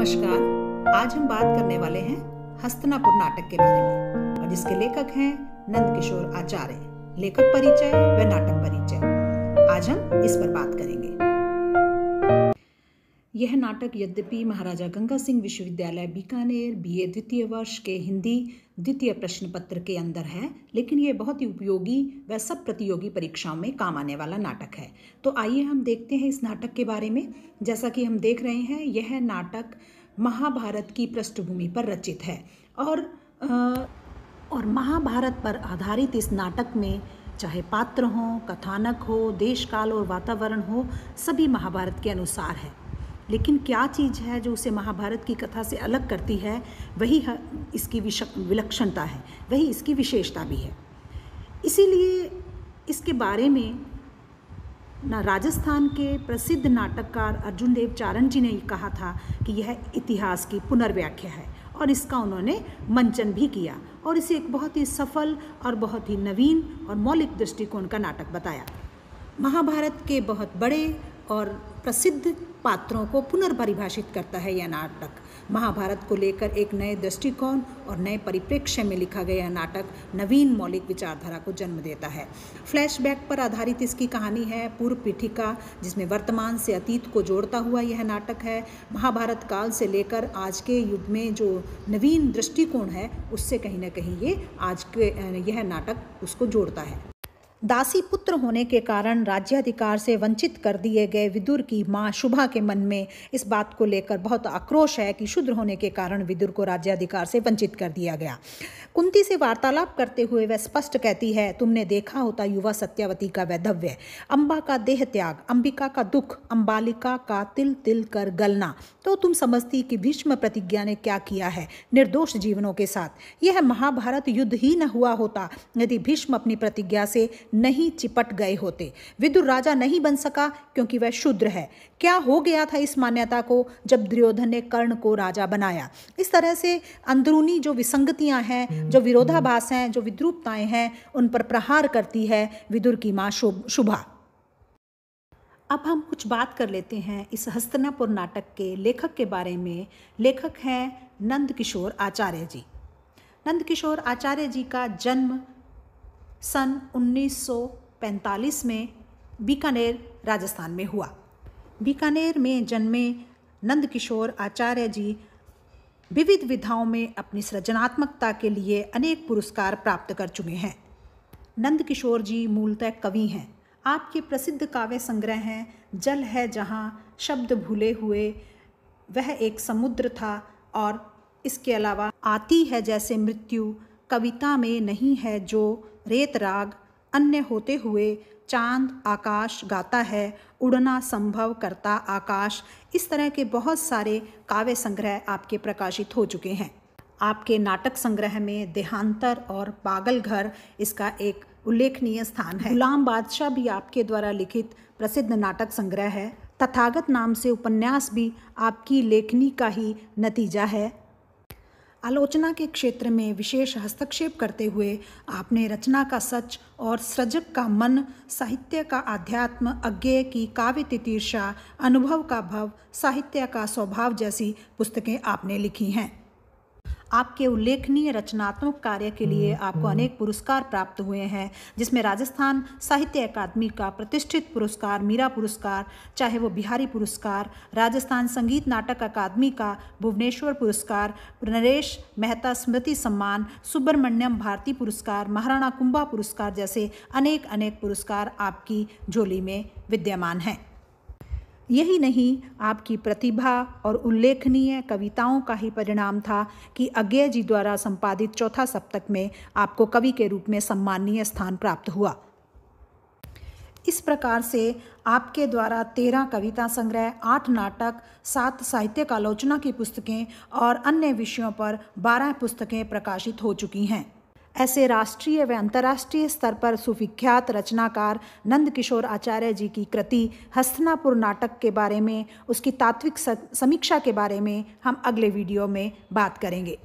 नमस्कार। आज हम बात करने वाले हैं हस्तिनापुर नाटक के बारे में और जिसके लेखक हैं नंद किशोर आचार्य। लेखक परिचय व नाटक परिचय आज हम इस पर बात करेंगे। यह नाटक यद्यपि महाराजा गंगा सिंह विश्वविद्यालय बीकानेर बीए द्वितीय वर्ष के हिंदी द्वितीय प्रश्न पत्र के अंदर है, लेकिन यह बहुत ही उपयोगी व सब प्रतियोगी परीक्षाओं में काम आने वाला नाटक है। तो आइए हम देखते हैं इस नाटक के बारे में। जैसा कि हम देख रहे हैं, यह नाटक महाभारत की पृष्ठभूमि पर रचित है और महाभारत पर आधारित इस नाटक में चाहे पात्र हों, कथानक हो, देश काल और वातावरण हो, सभी महाभारत के अनुसार है। लेकिन क्या चीज़ है जो उसे महाभारत की कथा से अलग करती है, वही इसकी विलक्षणता है, वही इसकी विशेषता भी है। इसीलिए इसके बारे में राजस्थान के प्रसिद्ध नाटककार अर्जुन देव चारण जी ने कहा था कि यह इतिहास की पुनर्व्याख्या है, और इसका उन्होंने मंचन भी किया और इसे एक बहुत ही सफल और बहुत ही नवीन और मौलिक दृष्टिकोण का नाटक बताया। महाभारत के बहुत बड़े और प्रसिद्ध पात्रों को पुनर्परिभाषित करता है यह नाटक। महाभारत को लेकर एक नए दृष्टिकोण और नए परिप्रेक्ष्य में लिखा गया नाटक नवीन मौलिक विचारधारा को जन्म देता है। फ्लैशबैक पर आधारित इसकी कहानी है, पूर्व पीठिका जिसमें वर्तमान से अतीत को जोड़ता हुआ यह नाटक है। महाभारत काल से लेकर आज के युग में जो नवीन दृष्टिकोण है, उससे कहीं ना कहीं ये आज के यह नाटक उसको जोड़ता है। दासी पुत्र होने के कारण राज्याधिकार से वंचित कर दिए गए विदुर की मां शुभा के मन में इस बात को लेकर बहुत आक्रोश है कि शूद्र होने के कारण विदुर को राज्याधिकार से वंचित कर दिया गया। कुंती से वार्तालाप करते हुए वह स्पष्ट कहती है, तुमने देखा होता युवा सत्यावती का वैधव्य, अम्बा का देह त्याग, अंबिका का दुख, अंबालिका का तिल तिल कर गलना, तो तुम समझती कि भीष्म प्रतिज्ञा ने क्या किया है निर्दोष जीवनों के साथ। यह महाभारत युद्ध ही न हुआ होता यदि भीष्म अपनी प्रतिज्ञा से नहीं चिपट गए होते। विदुर राजा नहीं बन सका क्योंकि वह शूद्र है। क्या हो गया था इस मान्यता को जब दुर्योधन ने कर्ण को राजा बनाया। इस तरह से अंदरूनी जो विसंगतियां हैं, जो विरोधाभास हैं, जो विद्रूपताएं हैं, उन पर प्रहार करती है विदुर की मां शुभा। अब हम कुछ बात कर लेते हैं इस हस्तिनापुर नाटक के लेखक के बारे में। लेखक हैं नंद किशोर आचार्य जी। नंद किशोर आचार्य जी का जन्म सन 1945 में बीकानेर राजस्थान में हुआ। बीकानेर में जन्मे नंद किशोर आचार्य जी विविध विधाओं में अपनी सृजनात्मकता के लिए अनेक पुरस्कार प्राप्त कर चुके हैं। नंद किशोर जी मूलतः कवि हैं। आपके प्रसिद्ध काव्य संग्रह हैं जल है जहाँ, शब्द भूले हुए, वह एक समुद्र था, और इसके अलावा आती है जैसे मृत्यु, कविता में नहीं है जो, रेत राग, अन्य होते हुए, चांद आकाश गाता है, उड़ना संभव करता आकाश। इस तरह के बहुत सारे काव्य संग्रह आपके प्रकाशित हो चुके हैं। आपके नाटक संग्रह में देहांतर और पागल घर इसका एक उल्लेखनीय स्थान है। गुलाम बादशाह भी आपके द्वारा लिखित प्रसिद्ध नाटक संग्रह है। तथागत नाम से उपन्यास भी आपकी लेखनी का ही नतीजा है। आलोचना के क्षेत्र में विशेष हस्तक्षेप करते हुए आपने रचना का सच और सृजक का मन, साहित्य का आध्यात्म, अज्ञेय की काव्य तितीर्षा, अनुभव का भव, साहित्य का स्वभाव जैसी पुस्तकें आपने लिखी हैं। आपके उल्लेखनीय रचनात्मक कार्य के लिए आपको अनेक पुरस्कार प्राप्त हुए हैं, जिसमें राजस्थान साहित्य अकादमी का प्रतिष्ठित पुरस्कार मीरा पुरस्कार, चाहे वो बिहारी पुरस्कार, राजस्थान संगीत नाटक अकादमी का भुवनेश्वर पुरस्कार, नरेश मेहता स्मृति सम्मान, सुब्रमण्यम भारती पुरस्कार, महाराणा कुंभा पुरस्कार जैसे अनेक अनेक पुरस्कार आपकी झोली में विद्यमान हैं। यही नहीं, आपकी प्रतिभा और उल्लेखनीय कविताओं का ही परिणाम था कि अज्ञेय जी द्वारा संपादित चौथा सप्तक में आपको कवि के रूप में सम्माननीय स्थान प्राप्त हुआ। इस प्रकार से आपके द्वारा 13 कविता संग्रह, 8 नाटक, 7 साहित्यिक आलोचना की पुस्तकें और अन्य विषयों पर 12 पुस्तकें प्रकाशित हो चुकी हैं। ऐसे राष्ट्रीय व अंतर्राष्ट्रीय स्तर पर सुविख्यात रचनाकार नंद किशोर आचार्य जी की कृति हस्तिनापुर नाटक के बारे में, उसकी तात्विक समीक्षा के बारे में हम अगले वीडियो में बात करेंगे।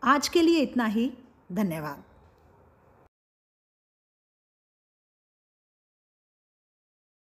आज के लिए इतना ही। धन्यवाद।